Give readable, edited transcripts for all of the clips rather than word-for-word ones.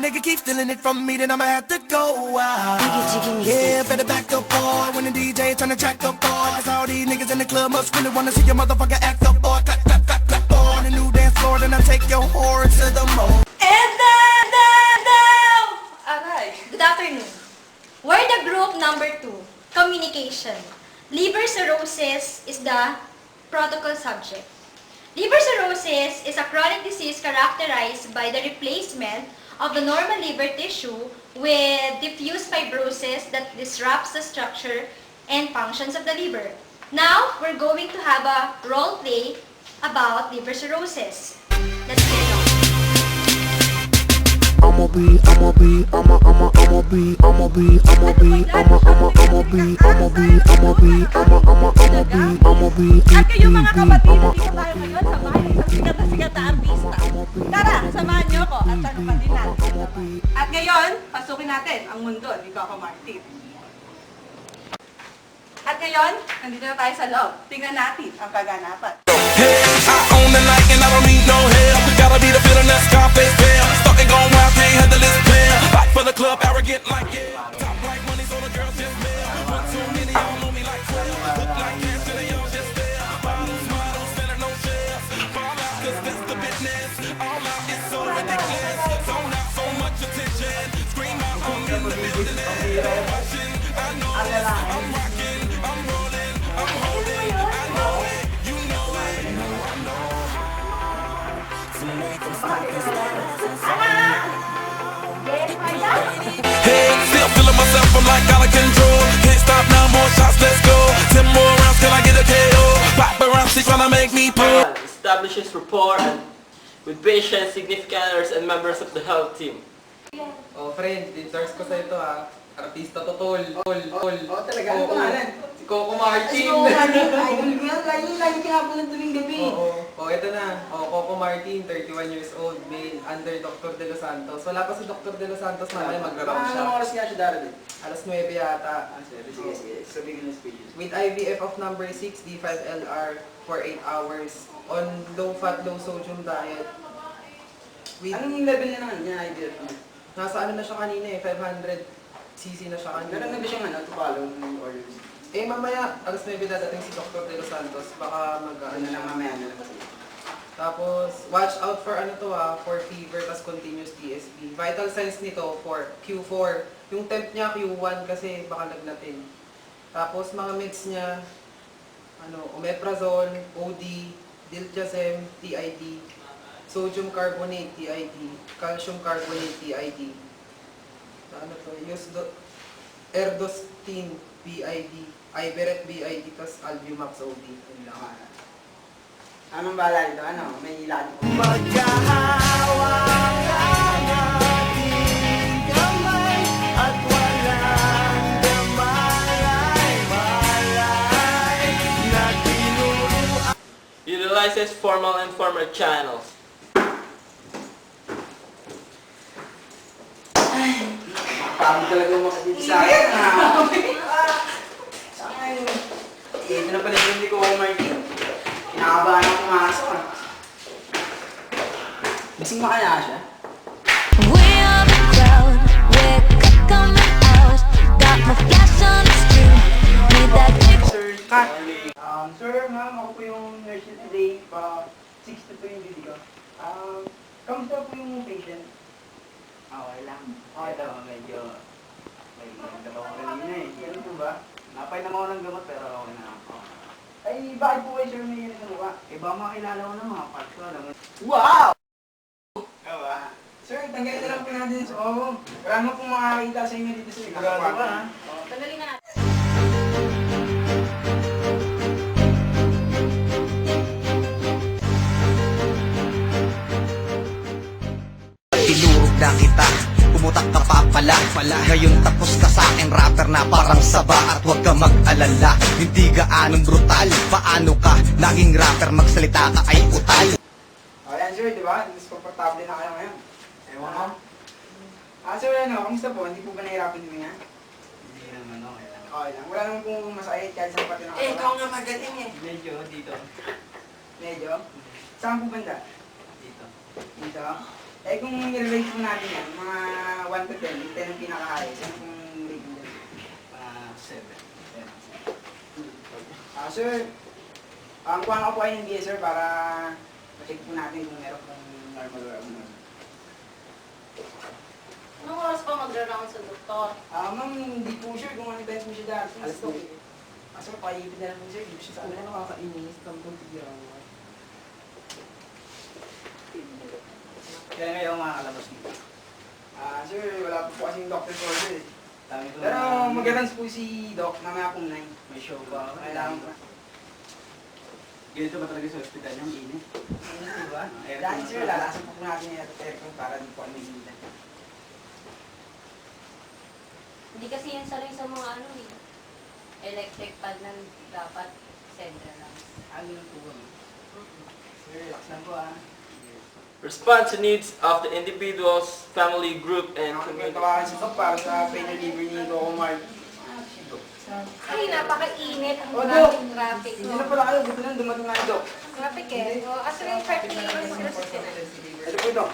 nigga keep stealing it from me, then I'ma have to go out. Yeah, better back up, boy. When the DJ tryna track up, boy. Cause all these niggas in the club must really wanna see your motherfucker act up, boy. Clap, clap, clap, clap, boy. On the new dance floor, then I take your whore to the mall. And now! Alright, good afternoon. We're the group number 2, communication. Liver cirrhosis is the protocol subject. Liver cirrhosis is a chronic disease characterized by the replacement of the normal liver tissue with diffuse fibrosis that disrupts the structure and functions of the liver. Now, we're going to have a role play about liver cirrhosis. Let's get it on. I'ma be At kayo mga kapatid, dito tayo ngayon sa bahay ng sikat na sikat na artista. Tara, samahan niyo ako at tagupan din natin. At ngayon, pasukin natin ang mundo ni Coco Martin. At ngayon, nandito na tayo sa loob. Tingnan natin ang kaganapan. Hey, I own the night and I don't need no help. Gotta be the feeling that Scarface feel. Starting going wild, can't handle this pair. Fight for the club, arrogant like yeah. Top like money, so the girls just mail. One too many, y'all know me like 12. Look like cash, so they all just there. Bottles, models, selling no shares. Fall out, cause that's the business. All out, it's so ridiculous. Zone out, so much attention. Scream out, I'm in the building. Watching, I know this. I'm rocking, I'm rolling, I'm holding. I know it, you know it. I know how to make them stop and start. Hey, still feeling myself, I'm like out of control. Can't stop now, more shots, let's go. 10 more rounds till I get a KO. Pop around, she's trying to make me pull. Establishes rapport with patients, significant others, and members of the health team. Oh, friend, endorse ko sa ito ha. Artista to tol. Oh, talaga? Ano pangalan? Si Coco Martin. Idol ko yan. Lagi kinapunan tuwing gabi. Oh, ito na. Oh, Coco Martin, 31 years old, male, under Dr. De Los Santos. Wala pa si Dr. De Los Santos, mamaya magra-round siya. Anong oras nga siya darating? Alas 9 yata. Sige. Sabihin ng speeches. With IVF of number 6, D5LR for 8 hours. On low-fat, low-sodium diet. With, Anong level niya naman? Niya idea niya. nasa ano na siya kanina eh, 500cc na siya kanina. Meron na ba siyang to follow ng orders? Eh, mamaya, alas 9 dadating si Dr. De Los Santos. Baka Ano na lang mamaya na lang kasi. Tapos, watch out for ano to for fever, tas continuous TSP. Vital signs nito for Q4. Yung temp niya Q1 kasi baka lagnatin. Tapos, mga meds niya, omeprazole, OD, diltiazem, TID, sodium carbonate, TID, calcium carbonate, TID. Ano to? Erdostin, BID, Iberet, BID, tas Albumax, OD. Yun lang. Anong bahala dito? Ano? May ilan ko. Magkahawak ang ating kamay at walang damalay-malay na tinuruan. Utilizes formal and informal channels. Parang talaga makakita sa akin. Ito na pala yung hindi ko Martin. Kinakabahan ako pumasok ah. Bising ba kaya siya? We are the crowd, we're coming out. Got my flash on the screen, need that Sir, cut. Sir, ma'am, ako po yung nurse niyo today. 60 po yung duty ko. Kamusta po yung patient? Okay lang. Okay daw, medyo may ganda pa ko kanina eh. Ganun po ba? Napay naman ako ng gamot pero okay na ako. Ay, bakit po kayo sir may yun sa mukha? Eh, baka makilala ko ng mga parts ko. Wow! Diba? Sir, tanggalin na lang po natin sa marami pong makakita sa inyo dito sa sigurado ba ha? Tanggalin na natin. Tinurog na kita, pumutak ka pa pala. Ngayon tapos ka sa akin, rapper na parang saba. At huwag ka mag-alala, hindi gaanong brutal. Paano ka naging rapper, magsalita ka ay utal. Ayan sir, di ba? Mas komportable na kayo ngayon. Ewan ko. Sir, kamusta po? Hindi po ba nahirapan din nga? Hindi naman, okay lang. Okay lang. Wala naman pong masakit kahit sa pati na Eh, ikaw nga magaling eh. Medyo dito. Medyo? Saan po banda? Dito. Dito? Eh kung i-rate po natin yan, mga 1 to 10, 10 ang pinaka-highest. Ano kung rate mo dyan? 7. Sir, kuha ko po kayo ng BS sir para ma-check po natin kung meron pong normal or abnormal. Anong oras pa magra-round sa doktor? Ma'am, hindi po sure kung ano test mo siya dati. Alas 2. Sir, paipid na lang po sir. Hindi po siya sa Ano amin. nakakainis? Tampong tigiran. Kaya ngayon makakalabas dito. Sir, wala po kasing doctor for sir. Dami ko Pero mag-runs po si Doc, mamaya pong 9. may show pa. Kailangan po. Ganito ba talaga sa ospital yung init? Diba? Dahil sir, lalasan po natin yung aircon para di po kami hila. Hindi kasi yan sanay sa mga ano eh. Electric pad lang dapat center lang. Ano po ba? Sir, relax lang po Respond to needs of the individuals, family, group, and Ang community. tawakan si Doc para sa pain reliever ni Coco Mark. Ay, napakainit. Ang Oh, daming traffic. Hindi na pala kayo, buti lang dumating nga yung Doc. Traffic eh. O, asa na yung fertility system? Ito po Doc.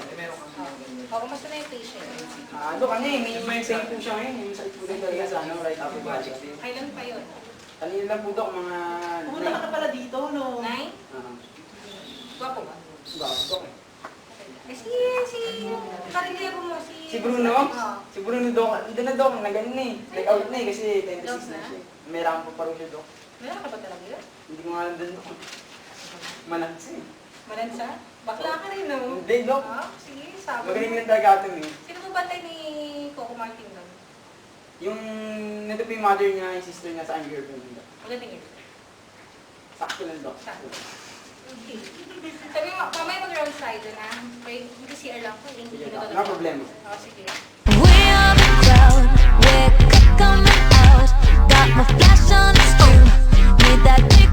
O, kumusta na yung patient? Doc, ano eh, may pain po siya ngayon. May sakit po din talaga sa ano, right upper body. Kailan pa yun? Kanina lang po Doc, mga... Pumunta ka na pala dito, no? 9? Gwapo ba? Bakit Doc eh? Eh, si karilero mo, Si Bruno? Oo. Si Bruno Doc, hindi na Doc, nag-ano na eh. Nag-out na eh kasi 10 to Doc 6 na na? siya. May rampa pa rin siya Doc. Meron ka ba talaga yun? Hindi ko nga nandun Doc. Manansi eh. Malansa? Bakla ka rin, no? Hindi Doc. Sige, sabi Magaling mo. lang talaga ito eh. Sino mo bantay ni Coco Martin doon? Yung, nito po yung mother niya, yung sister niya sa ang girlfriend niya. Magandang yun. Sakto lang Doc. Sakto. Sabi mo, mamaya mag-round side na. Wait, hindi CR lang po. Hindi Sige ko Doc, no problema. Oh, sige. We're the crowd, we're coming out. Got my flash on the screen, need that big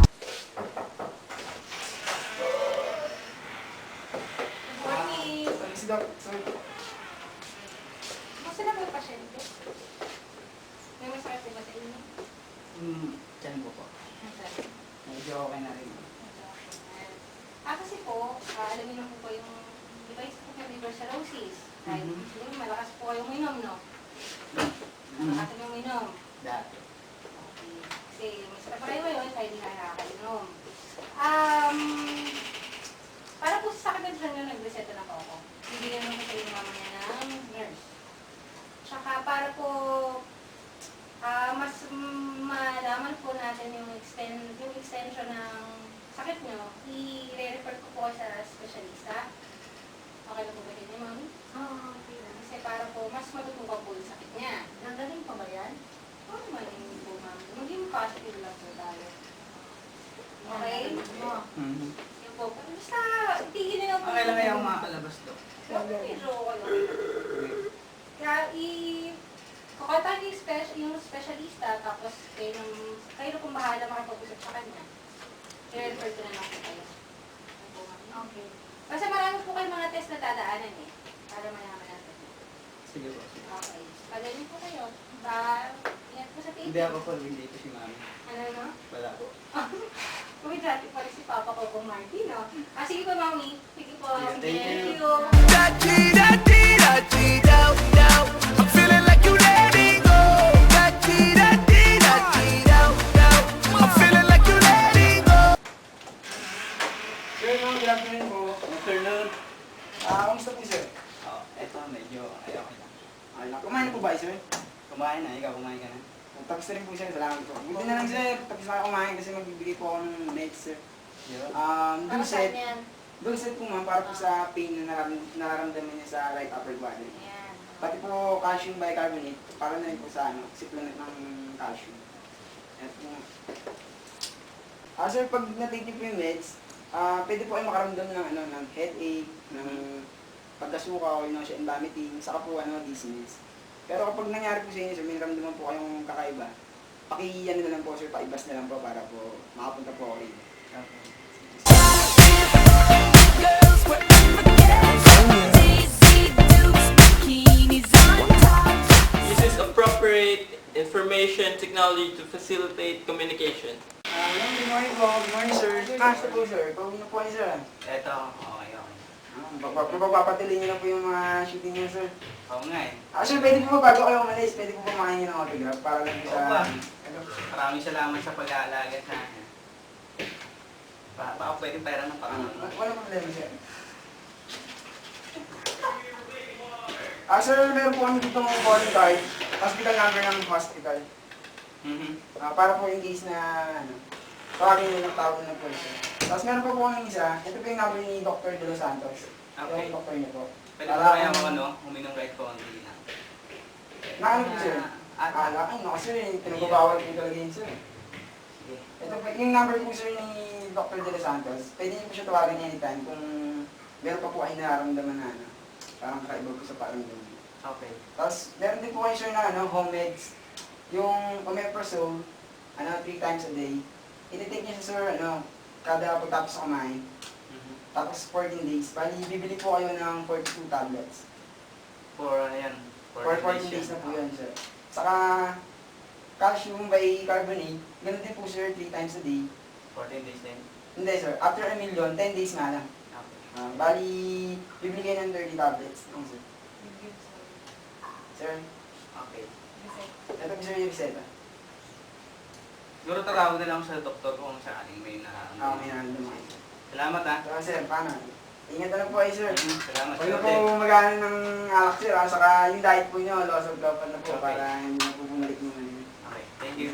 Good morning. Si Doc, sorry. Kumusta na ba yung pasyente? May masakit po ba sa inyo? Diyan po po. Nasaan? Medyo okay na rin. Kasi po, alam niyo na po yung device po yung liver cirrhosis. Kahit siguro malakas po kayong minom, no? Malakas yung minom. Dati. Okay. Kasi may sakit pa kayo ngayon, kaya hindi na nakakainom. Para po sa sakit ng tiyan nyo, nag-reseta na po ako. Bibigyan naman ko sa inyo mamaya ng nurse. Tsaka para po mas malaman po natin yung extension ng sakit nyo, i-refer ko po kayo sa specialista. Okay na po ba din ma'am? Oo, okay na. Kasi para po mas matutukan po yung sakit niya. Nagaling pa ba yan? Oo naman yun po ma'am. Maging positive lang po tayo. Okay? Oo. Yun po. Basta, tigil na lang po. Okay lang kaya ako makakalabas Doc. Medyo kayo. Kaya kukontak yung specialista, tapos kayo na pong bahala makipag-usap sa kanya. I-refer ko na lang po kayo. Okay. Kasi marami po kayong mga test na dadaanan eh. Para malaman natin. Sige po. Okay. Pagaling po kayo. Ingat po sa Hindi titin. ako po, hindi ko si mami. Ano no? Wala po. Uy, dati pa rin si Papa ko kung Martin, no? Sige po, Mami. Sige po. Yeah, thank you. I'm feeling like you let me go. I'm feeling like you let me go. Sir, ma'am, good afternoon po. Afternoon. Kamusta po sir? Eto, medyo ayaw ko lang. Ay, kumain na po ba sir? Kumain na, ikaw kumain ka na. Tapos na rin po sir, salamat po. Buti na lang sir, tapos na ako kumain kasi magbibigay po ako ng meds sir. Yun. Para saan Dulcet. yan? Dulcet po ma'am, para po sa pain na nararamdaman niya sa right upper body. Ayan. Pati po calcium bicarbonate, para na rin po sa ano, siplanet ng calcium. At po. Sir, pag na-take niyo po yung meds, pwede po kayo makaramdam ng, ano, ng headache, ng pagkasuka o nausea and vomiting, saka po dizziness. Pero kapag nangyari po sa inyo, sir, may naramdaman po kayong kakaiba, paki-ano na lang po sir, paibas na lang po para po makapunta po ako rin. Okay. Dizzy Uses appropriate information technology to facilitate communication. Good morning po, good morning sir. Kamusta po sir? Pauwi na po ni sir. Eto, okay. Mapapatuloy niyo na po yung mga shooting niyo, sir. Oo nga eh. Sir, pwede po ba bago kayo umalis, pwede po ba makahingi ng autograph para lang po Oo ba? sa... Maraming salamat sa pag-aalaga sa akin. Baka pwede pera ng Panginoon. Wala problema, sir. Sir, meron po kami dito ng calling card, hospital number ng hospital. Para po in case na, tawagin nyo ng tawag na po, sir. Tapos meron pa po kami isa, ito po yung number ni Dr. De Los Santos. Okay. Yung doctor niyo po. Pwede ba kaya ako uminom kahit konti na? Nakano po, sir? Ay, no, sir, pinagbabawal po talaga yun, sir. Sige. Ito po, yung number po, sir, ni Dr. De Los Santos, pwede niyo po siya tawagin anytime kung meron pa po kayo nararamdaman na, parang kakaiba po sa paramdaman. Okay. Tapos, meron din po kayo, sir, na home meds. Yung omeprazole, 3 times a day. Iti-take niyo siya, sir, kada pagtapos sa kumain. Tapos 14 days. Bali, bibili po kayo ng 42 tablets. For 14 days na po yun, sir. Saka, calcium bicarbonate, ganun din po, sir, 3 times a day. 14 days din. Hindi, sir. After a meal yun, 10 days nga lang. Okay. Bali, bibili kayo ng 30 tablets. Sir. Sir, Okay. ito po, sir, yung reseta. Siguro tatawag na lang sa doktor kung sakaling may May nararamdaman. Salamat ha. So, sir, paano? Ingat na lang po kayo, sir. Salamat. Huwag na po mag-ano ng alak, sir. Saka yung diet po nyo, loss of blood na po Okay. para hindi na po bumalik naman. Okay. Thank you.